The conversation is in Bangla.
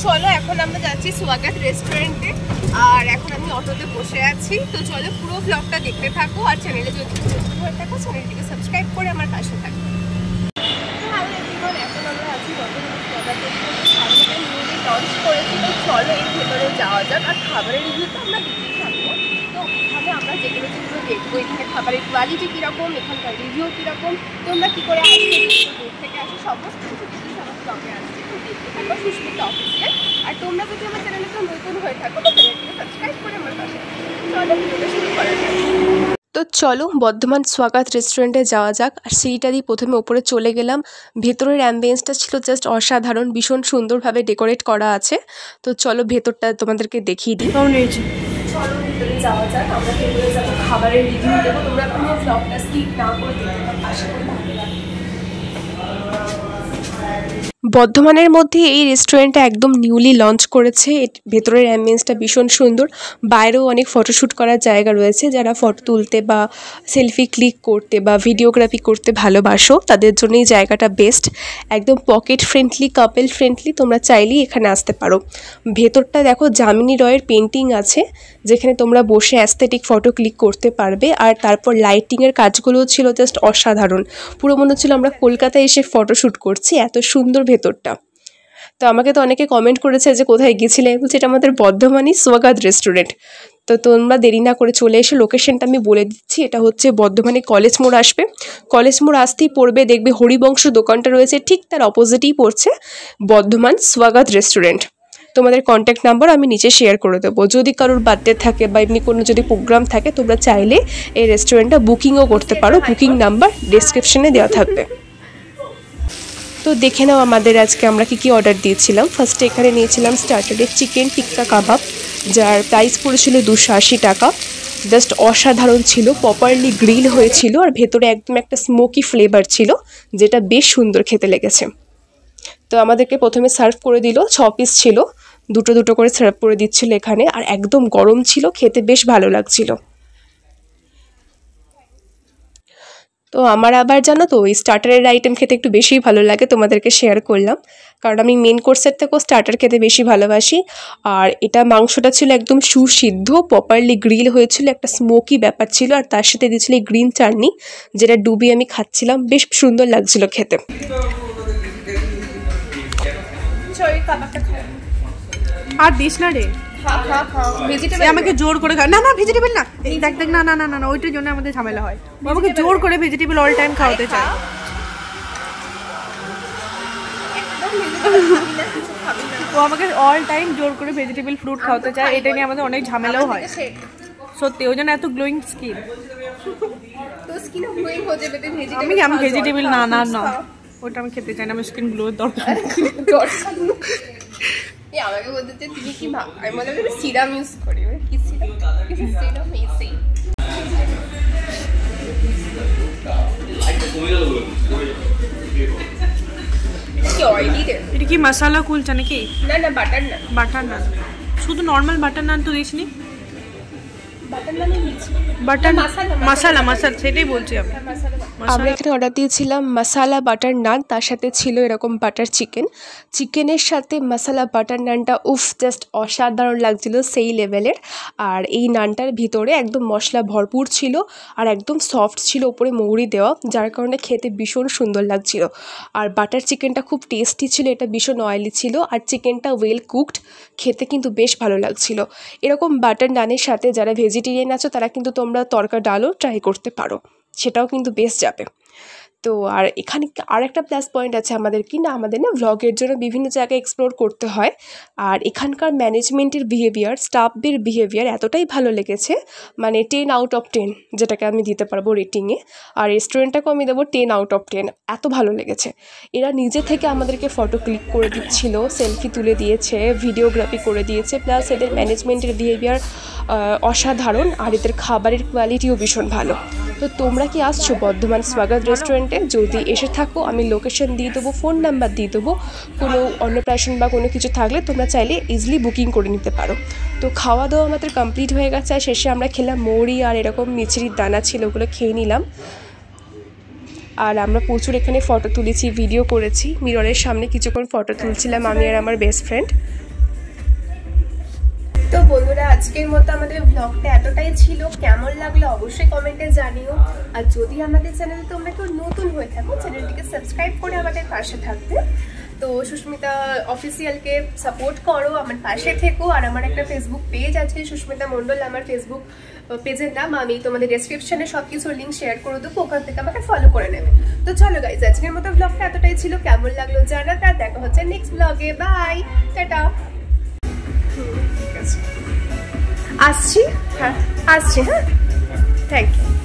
চলো এখন আমরা যাচ্ছি স্বাগত রেস্টুরেন্টে, আর এখন আমি অটোতে বসে আছি। তো চলো পুরো ব্লগটা দেখতে থাকো, আর চ্যানেলে যদি নতুন হয়ে থাকো চ্যানেলটিকে সাবস্ক্রাইব করে আমার পাশে থাকো। এখন আমরা আছি লঞ্চ করেছি, তো চলো এর ভেতরে যাওয়া যাক। আর খাবারের রিভিউ তো আমরা দিতেই থাকবো। তো এখানে আমরা যেগুলো দেখবো, এখানে খাবারের কোয়ালিটি কীরকম, এখানকার রিভিউ কীরকম, তোমরা কী করে আসবে, দূর থেকে আসে, সমস্ত কিছু আমার ব্লগে আসছে। তো দেখতে থাকো সুস্মিতা অফিসিয়াল। আর তোমরা যদি আমার চ্যানেলে নতুন হয়ে থাকো তো চ্যানেলটিকে সাবস্ক্রাইব করে আমার পাশে চলো ভিডিওটা শুরু করা যাক। তো চলো বর্ধমান স্বাগত রেস্টুরেন্টে যাওয়া যাক। আর সেইটা দিয়ে প্রথমে ওপরে চলে গেলাম। ভেতরের অ্যাম্বিয়েন্সটা ছিল জাস্ট অসাধারণ, ভীষণ সুন্দরভাবে ডেকোরেট করা আছে। তো চলো ভেতরটা তোমাদেরকে দেখিয়ে দিই। চলো ভিতরে যাওয়া যাক। আমরা ভেতরে যাবো, খাবারের রিভিউ দেবো। তোমরা পুরো ব্লগটা স্কিপ না করে দেখতে পারো, আশা করি ভালো লাগবে। বর্ধমানের মধ্যে এই রেস্টুরেন্টটা একদম নিউলি লঞ্চ করেছে। ভেতরের অ্যাম্বিয়েন্সটা ভীষণ সুন্দর, বাইরেও অনেক ফটোশ্যুট করার জায়গা রয়েছে। যারা ফটো তুলতে বা সেলফি ক্লিক করতে বা ভিডিওগ্রাফি করতে ভালোবাসো তাদের জন্য এই জায়গাটা বেস্ট। একদম পকেট ফ্রেন্ডলি, কাপল ফ্রেন্ডলি, তোমরা চাইলেই এখানে আসতে পারো। ভেতরটা দেখো যামিনী রয়ের পেন্টিং আছে, যেখানে তোমরা বসে অ্যাস্থেটিক ফটো ক্লিক করতে পারবে। আর তারপর লাইটিংয়ের কাজগুলোও ছিল জাস্ট অসাধারণ। পুরো মনে হচ্ছিল আমরা কলকাতায় এসে ফটোশ্যুট করছি, এত সুন্দর ভেতরটা। তো আমাকে তো অনেকে কমেন্ট করেছে যে কোথায় গেছিলে, বলছি এটা আমাদের বর্ধমানই স্বাগত রেস্টুরেন্ট। তো তোমরা দেরি না করে চলে এসে, লোকেশনটা আমি বলে দিচ্ছি, এটা হচ্ছে বর্ধমানে কলেজ মোড় আসবে। কলেজ মোড় আসতেই পড়বে, দেখবে হরিবংশ দোকানটা রয়েছে, ঠিক তার অপোজিটেই পড়ছে বর্ধমান স্বাগত রেস্টুরেন্ট। তোমাদের কন্ট্যাক্ট নাম্বার আমি নিচে শেয়ার করে দেবো। যদি কারোর বার্থডে থাকে বা এমনি কোনো যদি প্রোগ্রাম থাকে তোমরা চাইলে এই রেস্টুরেন্টটা বুকিংও করতে পারো। বুকিং নাম্বার ডেসক্রিপশনে দেওয়া থাকবে। তো দেখে নাও আমাদের আজকে আমরা কী অর্ডার দিয়েছিলাম। ফার্স্টে এখানে নিয়েছিলাম স্টার্টারে চিকেন টিক্কা কাবাব, যার প্রাইস পড়েছিল 280 টাকা। জাস্ট অসাধারণ ছিল, প্রপারলি গ্রিল হয়েছিল, আর ভেতরে একদম একটা স্মোকি ফ্লেভার ছিল, যেটা বেশ সুন্দর খেতে লেগেছে। তো আমাদেরকে প্রথমে সার্ভ করে দিল, 6 পিস ছিল, দুটো দুটো করে সার্ভ করে দিচ্ছিল এখানে। আর একদম গরম ছিল, খেতে বেশ ভালো লাগছিল। তো আমার আবার জানো তো ওই স্টার্টারের আইটেম খেতে একটু বেশিই ভালো লাগে, তোমাদেরকে শেয়ার করলাম, কারণ আমি মেন কোর্সের থেকেও স্টার্টার খেতে বেশি ভালোবাসি। আর এটা মাংসটা ছিল একদম সুসিদ্ধ, প্রপারলি গ্রিল হয়েছিল, একটা স্মোকি ব্যাপার ছিল, আর তার সাথে দিয়েছিল গ্রিন চাটনি, যেটা ডুবিয়ে আমি খাচ্ছিলাম, বেশ সুন্দর লাগছিল খেতে। আর দিস না রে, আমাকে জোর করে খা। না না ভেজিটেবল না, এই দেখ দেখ, না না না না, ওইটার জন্য আমাদের ঝামেলা হয়। আমাকে জোর করে ভেজিটেবল অল টাইম খাওয়াতে চায়। ও আমাকে অল টাইম জোর করে ভেজিটেবল ফ্রুট খাওয়াতে চায়, এটা নিয়ে আমাদের অনেক ঝামেলাও হয় সত্যি। ওই জন্য এত গ্লোয়িং স্কিন। আমি ভেজিটেবল না না না, ওটা আমি খেতে চাই না, আমার স্কিন গ্লো দরকার। আমাকে বলতে চাই তুমি কি ভাব, আমি বললাম আমি সিরাম ইউজ করি। কি সিরাম? সিরাম এসেই কি অয়েলি রে। এটা কি মশলা কুলচা নাকি? না না বাটার নান। বাটার নান, শুধু নর্মাল বাটার নান তো দিসনি? বাটার মশলা মশলা সেটাই বলছি আমি। আমরা এখানে অর্ডার দিয়েছিলাম মশালা বাটার নান, তার সাথে ছিল এরকম বাটার চিকেন। চিকেনের সাথে মশালা বাটার নানটা উফ জাস্ট অসাধারণ লাগছিল, সেই লেভেলের। আর এই নানটার ভিতরে একদম মশলা ভরপুর ছিল, আর একদম সফট ছিল, ওপরে মৌরি দেওয়া, যার কারণে খেতে ভীষণ সুন্দর লাগছিল। আর বাটার চিকেনটা খুব টেস্টি ছিল, এটা ভীষণ অয়েলি ছিল, আর চিকেনটা ওয়েল কুকড, খেতে কিন্তু বেশ ভালো লাগছিল। এরকম বাটার নানের সাথে যারা ভেজিটেরিয়ান আছো তারা কিন্তু তোমরা তড়কা ডালও ট্রাই করতে পারো, সেটাও কিন্তু বেশ যাবে। তো আর এখানে আর একটা প্লাস পয়েন্ট আছে আমাদের, কি না আমাদের না ভ্লগের জন্য বিভিন্ন জায়গায় এক্সপ্লোর করতে হয়। আর এখানকার ম্যানেজমেন্টের বিহেভিয়ার, স্টাফদের বিহেভিয়ার এতটাই ভালো লেগেছে, মানে 10 আউট অফ 10 যেটাকে আমি দিতে পারবো রেটিংয়ে। আর রেস্টুরেন্টটাকেও আমি দেবো 10 আউট অফ 10, এত ভালো লেগেছে। এরা নিজে থেকে আমাদেরকে ফটো ক্লিক করে দিচ্ছিল, সেলফি তুলে দিয়েছে, ভিডিওগ্রাফি করে দিয়েছে, প্লাস এদের ম্যানেজমেন্টের বিহেভিয়ার অসাধারণ, আর এদের খাবারের কোয়ালিটিও ভীষণ ভালো। তো তোমরা কি আসছো বর্ধমান স্বাগত রেস্টুরেন্টে? যদি এসে থাকো আমি লোকেশন দিয়ে দেবো, ফোন নাম্বার দিয়ে দেবো। কোনো অন্নপ্রাশন বা কোনো কিছু থাকলে তোমরা চাইলে ইজিলি বুকিং করে নিতে পারো। তো খাওয়া দাওয়া আমাদের কমপ্লিট হয়ে গেছে, আর শেষে আমরা খেলাম মৌরি আর এরকম মিছরির দানা ছিল, ওগুলো খেয়ে নিলাম। আর আমরা প্রচুর এখানে ফটো তুলেছি, ভিডিও করেছি। মিররের সামনে কিছুক্ষণ ফটো তুলছিলাম আমি আর আমার বেস্ট ফ্রেন্ড। তো বন্ধুরা, আজকের মতো আমাদের ব্লগটা এতটাই ছিল। কেমন লাগলো অবশ্যই কমেন্টে জানিও। আর যদি আমাদের চ্যানেলে তোমরা কেউ নতুন হয়ে থাকো, চ্যানেলটিকে সাবস্ক্রাইব করে আমাদের পাশে থাকবে। তো সুস্মিতা অফিসিয়ালকে সাপোর্ট করো, আমার পাশে থেকো। আর আমার একটা ফেসবুক পেজ আছে, সুস্মিতা মণ্ডল আমার ফেসবুক পেজের নাম। আমি তোমাদের ডেসক্রিপশনে সব কিছুর লিঙ্ক শেয়ার করে দেবো, ওখান থেকে আমাকে ফলো করে নেবে। তো চলো গাইজ, আজকের মতো ব্লগটা এতটাই ছিল। কেমন লাগলো জানাতে, আর দেখা হচ্ছে নেক্সট ব্লগে। বাই, টাটা। আসছি, হ্যাঁ আসছি, হ্যাঁ, থ্যাংক ইউ।